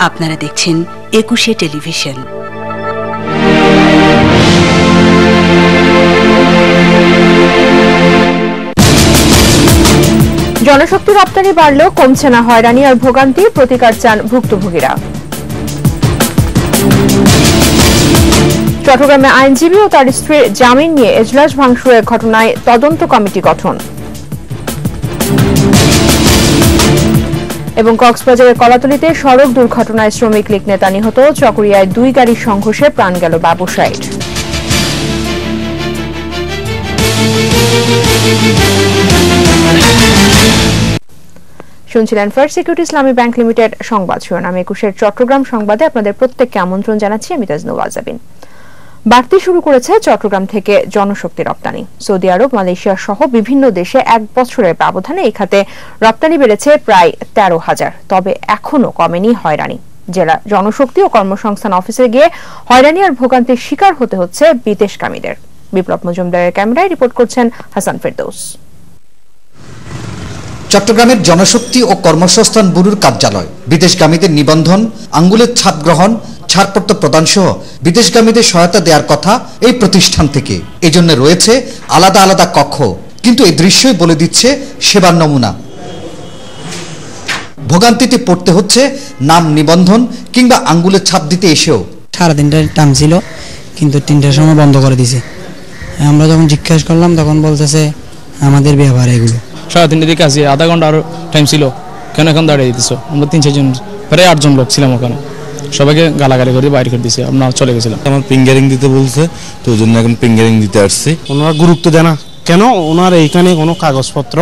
আপনারা দেখছেন ২১শে টেলিভিশন। জনশক্তি রপ্তানি বাড়লেও কমছে না হয়রানি আর ভোগান্তি, প্রতিকার চান ভুক্তভোগীরা। চট্টগ্রামে আইনজীবী ও তার স্ত্রীর জামিন নিয়ে এজলাস ভাঙচুরের ঘটনায় তদন্ত কমিটি গঠন। এবং কক্সবাজারের কলাতলীতে সড়ক দুর্ঘটনায় শ্রমিক লীগ নেতা নিহত, চকরিয়ায় 2 গাড়ির সংঘর্ষে প্রাণ গেল ব্যবসায়ীর। শুনছিলেন ফার্স্ট সিকিউরিটি ইসলামী ব্যাংক লিমিটেড সংবাদ শিরোনাম। ২১-এর চট্টগ্রাম সংবাদে আপনাদের প্রত্যেককে আমন্ত্রণ জানাচ্ছি আমি তাজনুল আজাবিন। বাড়তি শুরু করেছে চট্টগ্রাম থেকে জনশক্তি রপ্তানি। সৌদি আরব, মালয়েশিয়া সহ বিভিন্ন দেশে 1 বছরের ব্যবধানে এই খাতে রপ্তানি বেড়েছে প্রায় 13,000। তবে এখনো কমেনি হয়রানি। জেলা জনশক্তি ও কর্মসংস্থান অফিসে গিয়ে হয়রানি আর ভোগান্তির শিকার হতে হচ্ছে বিদেশগামীদের। বিপ্লব মজুমদারের ক্যামেরায় রিপোর্ট করছেন হাসান ফেরদৌস। চট্টগ্রামের জনশক্তি ও কর্মসংস্থান ব্যুরোর কার্যালয় বিদেশগামীদের নিবন্ধন, আঙ্গুলের ছাপ গ্রহণ, ছাড়পত্র প্রদান সহ বিদেশগামীদের সহায়তা দেওয়ার কথা এই প্রতিষ্ঠান থেকে। এজন্য রয়েছে আলাদা আলাদা কক্ষ, কিন্তু এই দৃশ্যই বলে দিচ্ছে সেবার নমুনা। ভোগান্তিতে পড়তে হচ্ছে নাম নিবন্ধন কিংবা আঙ্গুলের ছাপ দিতে এসেও। সারাদিনটা টাইম ছিল, কিন্তু 3টার সময় বন্ধ করে দিছে। আমরা যখন জিজ্ঞেস করলাম তখন বলতেছে আমাদের ব্যবহার এগুলো। সাড়ে 3টার দিকে আসি, আধা ঘন্টা আরো টাইম ছিল, কেন এখন দাঁড়িয়ে দিতেছ? আমরা 3-4 জন, প্রায় 8 জন লোক ছিলাম ওখানে, সবাইকে গালাগালি করে বাইরে করে দিয়েছে। আমরা চলে গেছিলাম। আমার ফিঙ্গারিং দিতে বলছে, তো ওই জন্য এখন ফিঙ্গারিং দিতে আসছি। ওনারা গুরুত্ব দেয় না কেন? ওনার এইখানে কোনো কাগজপত্র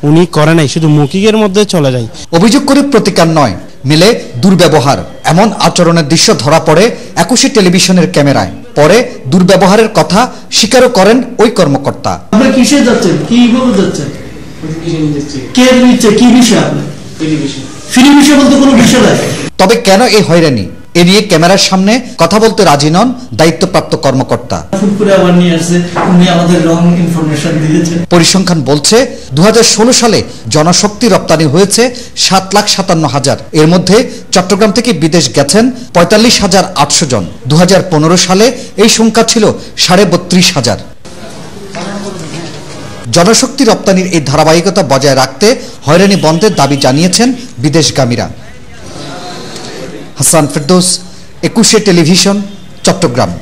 উনি করে নাই, শুধু মৌখিকের মধ্যে চলে যায়। অভিযোগ করে প্রতিকার নয়, মেলে দুর্ব্যবহার। এমন আচরণের দৃশ্য ধরা পড়ে ২১শে টেলিভিশনের ক্যামেরায়। পরে দুর্ব্যবহারের কথা স্বীকারও করেন ওই কর্মকর্তা। আমরা কিসে যাচ্ছেন, কিভাবে যাচ্ছেন, কে দিচ্ছে, কি বিষয়? আপনার ফ্রি বিষয় বলতে কোনো বিষয় নাই। তবে কেন এই হয়রানি, এ নিয়ে ক্যামেরার সামনে কথা বলতে রাজি নন দায়িত্বপ্রাপ্ত কর্মকর্তা। পরিসংখ্যান বলছে 2016 সালে জনশক্তি রপ্তানি হয়েছে 7,57,000। এর মধ্যে চট্টগ্রাম থেকে বিদেশ গেছেন 45,800 জন। 2015 সালে এই সংখ্যা ছিল 32,500। জনশক্তি রপ্তানির এই ধারাবাহিকতা বজায় রাখতে হয়রানি বন্ধের দাবি জানিয়েছেন বিদেশগামীরা। হাসান ফেরদৌস, ২১শে টেলিভিশন, চট্টগ্রাম।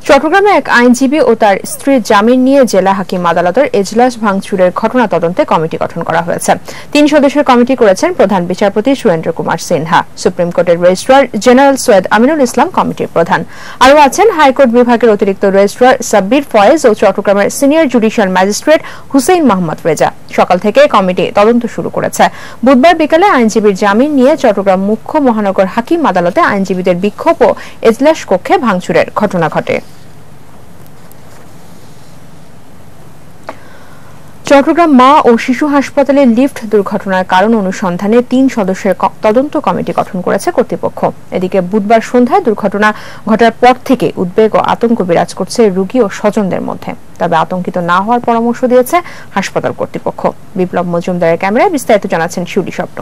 চট্টগ্রামে এক আইনজীবী ও তার স্ত্রীর জামিন নিয়ে জেলা হাকিম আদালতের এজলাস ভাঙচুরের ঘটনা তদন্তে কমিটি গঠন করা হয়েছে। 3 সদস্যের কমিটি করেছেন প্রধান বিচারপতি সুরেন্দ্র কুমার সিনহা, সুপ্রিম কোর্টের রেজিস্ট্রার জেনারেল সৈয়দ আমিনুল ইসলাম কমিটির প্রধান। আরও আছেন হাইকোর্ট বিভাগের অতিরিক্ত রেজিস্ট্রার সাব্বির ফয়েজ ও চট্টগ্রামের senior judicial magistrate Hussain Mahmud Reza. সকাল থেকে কমিটি তদন্ত শুরু করেছে। বুধবার বিকেলে আইনজীবীর জামিন নিয়ে চট্টগ্রাম মুখ্য মহানগর হাকিম আদালতে আইনজীবীদের বিক্ষোভ ও এজলাস কক্ষে ভাঙচুরের ঘটনা ঘটে। চট্টগ্রাম মা ও শিশু হাসপাতালে লিফট দুর্ঘটনার কারণ অনুসন্ধানে 3 সদস্যের তদন্ত কমিটি গঠন করেছে কর্তৃপক্ষ। এদিকে বুধবার সন্ধ্যায় দুর্ঘটনা ঘটার পর থেকে উদ্বেগ ও আতঙ্ক বিরাজ করছে রোগী ও স্বজনদের মধ্যে। তবে আতঙ্কিত না হওয়ার পরামর্শ দিয়েছে হাসপাতাল কর্তৃপক্ষ। বিপ্লব মজুমদারের ক্যামেরায় বিস্তারিত জানাচ্ছেন শিউলি স্বপ্ন।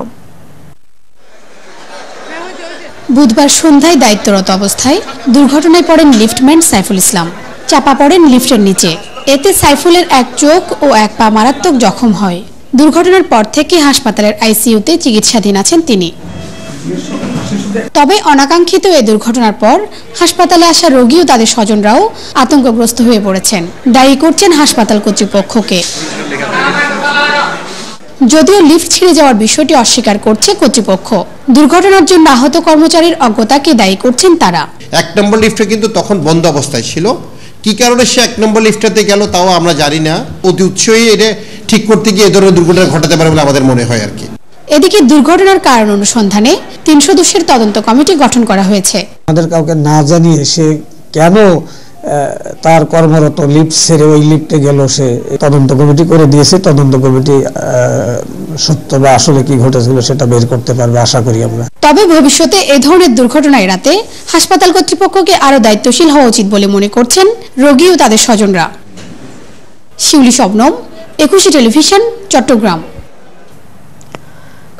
বুধবার সন্ধ্যায় দায়িত্বরত অবস্থায় দুর্ঘটনায় পড়েন লিফটম্যান সাইফুল ইসলাম। চাপা পড়েন লিফটের নিচে। এতে সাইফুলের এক চোখ ও এক পা মারাত্মক জখম হয়। দুর্ঘটনার পর থেকে হাসপাতালের আইসিইউতে চিকিৎসাধীন আছেন তিনি। তবে অনাকাঙ্ক্ষিত এই দুর্ঘটনার পর হাসপাতালে আসা রোগী ও তাদের স্বজনরাও আতঙ্কগ্রস্ত হয়ে পড়েছেন। দায়ী করছেন হাসপাতাল কর্তৃপক্ষকে। যদিও লিফট ছিঁড়ে যাওয়ার বিষয়টি অস্বীকার করছে কর্তৃপক্ষ। দুর্ঘটনার জন্য আহত কর্মচারীর অজ্ঞতাকে দায়ী করছেন তারা। 1 নম্বর লিফটে কিন্তু তখন বন্ধ অবস্থায় ছিল। কি কারণে সে 1 নম্বর লিফটটাতে গেল তাও আমরা জানি না। অতি উৎসাহী এটা ঠিক করতে গিয়ে এ ধরনের দুর্ঘটনা ঘটাতে পারে বলে আমাদের মনে হয় আর কি। এদিকে দুর্ঘটনার কারণ অনুসন্ধানে 3 সদস্যের তদন্ত কমিটি গঠন করা হয়েছে। আমাদের কাউকে না জানিয়ে সে কেন তার কর্মরত লিফট ছেড়ে ওই লিফটে গেল, সে তদন্ত কমিটি করে দিয়েছে। তদন্ত কমিটি সত্য বা আসলে কি ঘটেছিল সেটা বের করতে পারবে আশা করি আমরা। তবে ভবিষ্যতে এই ধরনের দুর্ঘটনা এড়াতে হাসপাতাল কর্তৃপক্ষকে আরো দায়িত্বশীল হওয়া উচিত বলে মনে করছেন রোগী ও তাদের স্বজনরা। শিউলি শবনম, ২১শে টেলিভিশন, চট্টগ্রাম।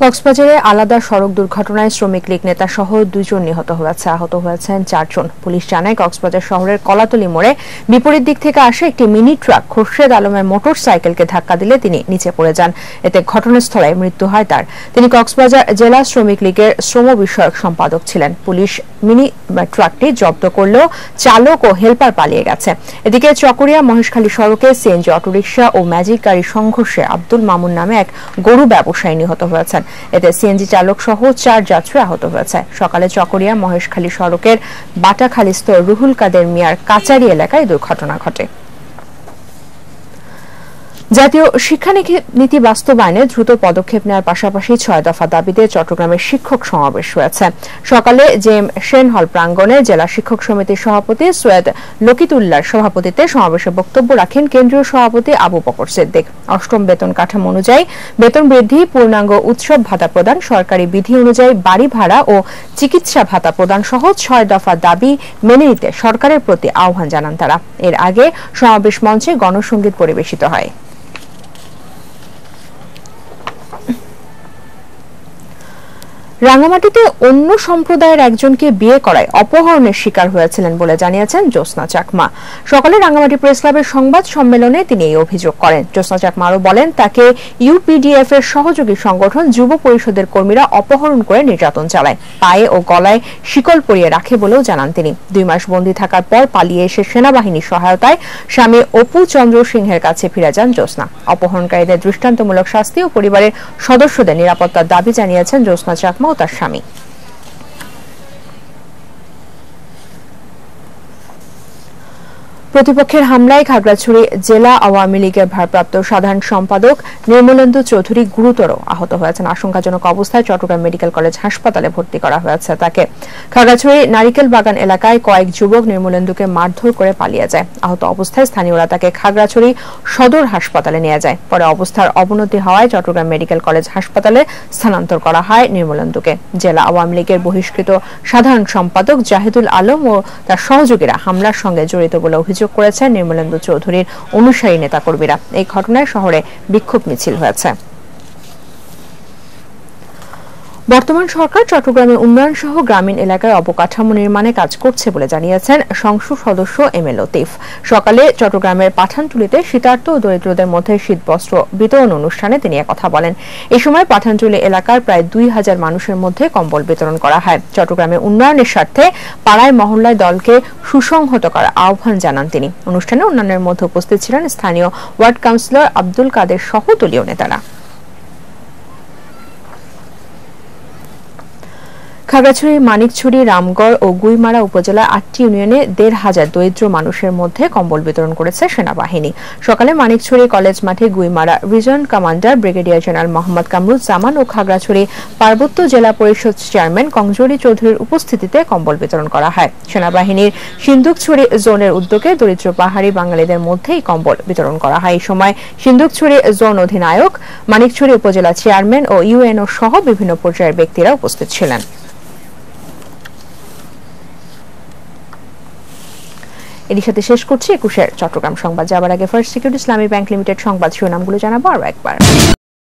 কক্সবাজারে আলাদা সড়ক দুর্ঘটনায় শ্রমিক লীগ নেতা সহ 2 জন নিহত হয়েছে, আহত হয়েছেন 4 জন। পুলিশ জানায় কক্সবাজার শহরের কলাতলি মোড়ে বিপরীত দিক থেকে আসা একটি মিনি ট্রাক খোরশেদ আলমের মোটরসাইকেলকে ধাক্কা দিলে তিনি নিচে পড়ে যান। এতে ঘটনাস্থলে মৃত্যু হয় তার। তিনি কক্সবাজার জেলা শ্রমিক লীগের শ্রম বিষয়ক সম্পাদক ছিলেন। পুলিশ মিনি ট্রাকটি জব্দ করলেও চালক ও হেলপার পালিয়ে গেছে। এদিকে চকরিয়া মহেশখালী সড়কে সিএনজি অটোরিকশা ও ম্যাজিক গাড়ি সংঘর্ষে আব্দুল মামুন নামে এক গরু ব্যবসায়ী নিহত হয়েছেন। এতে সিএনজি চালক সহ 4 যাত্রী আহত হয়েছে। সকালে চকরিয়া মহেশখালী সড়কের বাটাখালীস্থ রুহুল কাদের মিয়ার কাচারি এলাকায় দুর্ঘটনা ঘটে। জাতীয় শিক্ষানীতি বাস্তবায়নে দ্রুত পদক্ষেপ নেওয়ার পাশাপাশি 6 দফা দাবিতে চট্টগ্রামের শিক্ষক সমাবেশ হয়েছে। সকালে জেএম সেন হল প্রাঙ্গণে জেলা শিক্ষক সমিতির সভাপতি সৈয়দ লকিতুল্লাহর সভাপতিত্বে সমাবেশে বক্তব্য রাখেন কেন্দ্রীয় সভাপতি আবু বকর সিদ্দিক। 8ম বেতন কাঠামো অনুযায়ী বেতন বৃদ্ধি, পূর্ণাঙ্গ উৎসব ভাতা প্রদান, সরকারি বিধি অনুযায়ী বাড়ি ভাড়া ও চিকিৎসা ভাতা প্রদান সহ 6 দফা দাবি মেনে নিতে সরকারের প্রতি আহ্বান জানান তারা। এর আগে সমাবেশ মঞ্চে গণসংগীত পরিবেশিত হয়। রাঙ্গামাটিতে অন্য সম্প্রদায়ের একজনকে বিয়ে করায় অপহরণের শিকার হয়েছিলেন বলে জানিয়েছেন জ্যোৎস্না চাকমা। সকালে রাঙ্গামাটি প্রেস ক্লাবের সংবাদ সম্মেলনে তিনি এই অভিযোগ করেন। জ্যোৎস্না চাকমা আরও বলেন, তাকে ইউপিডিএফ এর সহযোগী সংগঠন যুব পরিষদের কর্মীরা অপহরণ করে নির্যাতন চালায়, পায়ে ও গলায় শিকল পরিয়ে রাখে বলেও জানান তিনি। 2 মাস বন্দী থাকার পর পালিয়ে এসে সেনাবাহিনীর সহায়তায় স্বামী অপু চন্দ্র সিংহের কাছে ফিরে যান জ্যোৎস্না। অপহরণকারীদের দৃষ্টান্তমূলক শাস্তি ও পরিবারের সদস্যদের নিরাপত্তার দাবি জানিয়েছেন জ্যোৎস্না চাকমা ও তার স্বামী। প্রতিপক্ষের হামলায় খাগড়াছড়ি জেলা আওয়ামী লীগের ভারপ্রাপ্ত সাধারণ সম্পাদক নির্মলেন্দু চৌধুরী গুরুতর আহত হয়েছেন। আশঙ্কাজনক অবস্থায় চট্টগ্রাম মেডিকেল কলেজ হাসপাতালে ভর্তি করা হয়েছে তাকে। খাগড়াছড়ি নারিকেল বাগান এলাকায় কয়েক যুবক নির্মলেন্দুকে মারধর করে পালিয়ে যায়। আহত অবস্থায় স্থানীয়রা তাকে খাগড়াছড়ি সদর হাসপাতালে নিয়ে যায়। পরে অবস্থার অবনতি হওয়ায় চট্টগ্রাম মেডিকেল কলেজ হাসপাতালে স্থানান্তর করা হয় নির্মলেন্দুকে। জেলা আওয়ামী লীগের বহিষ্কৃত সাধারণ সম্পাদক জাহিদুল আলম ও তার সহযোগীরা হামলার সঙ্গে জড়িত বলে অভিযোগ করেছেন নির্মলেন্দু চৌধুরীর অনুসারী নেতাকর্মীরা। এই ঘটনায় শহরে বিক্ষোভ মিছিল হয়েছে। বর্তমান সরকার চট্টগ্রামে উন্নয়ন সহ গ্রামীণ এলাকায় অবকাঠামো নির্মাণে কাজ করছে বলে জানিয়েছেন সংসদ সদস্য এম এ লতিফ। সকালে চট্টগ্রামের পাঠানটুলিতে শীতার্ত ও দরিদ্রদের মধ্যে শীতবস্ত্র বিতরণ অনুষ্ঠানে তিনি একথা বলেন। এই সময় পাঠানটুলি এলাকার প্রায় 2000 মানুষের মধ্যে কম্বল বিতরণ করা হয়। চট্টগ্রামে উন্নয়নের স্বার্থে পাড়ায় মহল্লায় দলকে সুসংহত করার আহ্বান জানান তিনি। অনুষ্ঠানে অন্যান্যের মধ্যে উপস্থিত ছিলেন স্থানীয় ওয়ার্ড কাউন্সিলর আব্দুল কাদের সহ দলীয় নেতারা। খাগড়াছড়ি, মানিকছড়ি, রামগড় ও গুইমারা উপজেলার 8টি ইউনিয়নে 1500 দরিদ্র মানুষের মধ্যে কম্বল বিতরণ করেছে সেনাবাহিনী। সকালে মানিকছড়ি কলেজ মাঠে Guimara region commander brigadier general Mohammad Kamruzzaman ও খাগড়াছড়ি পার্বত্য জেলা পরিষদ চেয়ারম্যান কংজরি চৌধুরীর উপস্থিতিতে কম্বল বিতরণ করা হয়। সেনাবাহিনীর সিন্দুকছড়ি জোনের উদ্যোগে দরিদ্র পাহাড়ি বাঙালিদের মধ্যেই কম্বল বিতরণ করা হয়। এই সময় সিন্দুকছড়ি জোন অধিনায়ক, মানিকছড়ি উপজেলা চেয়ারম্যান ও ইউএনও সহ বিভিন্ন পর্যায়ের ব্যক্তিরা উপস্থিত ছিলেন। এর সাথে শেষ করছি 21 চট্টগ্রাম সংবাদ। যাবার আগে ফার্স্ট সিকিউরিটি ইসলামী ব্যাংক লিমিটেড সংবাদ শিরোনামগুলো জানাবো আরো একবার।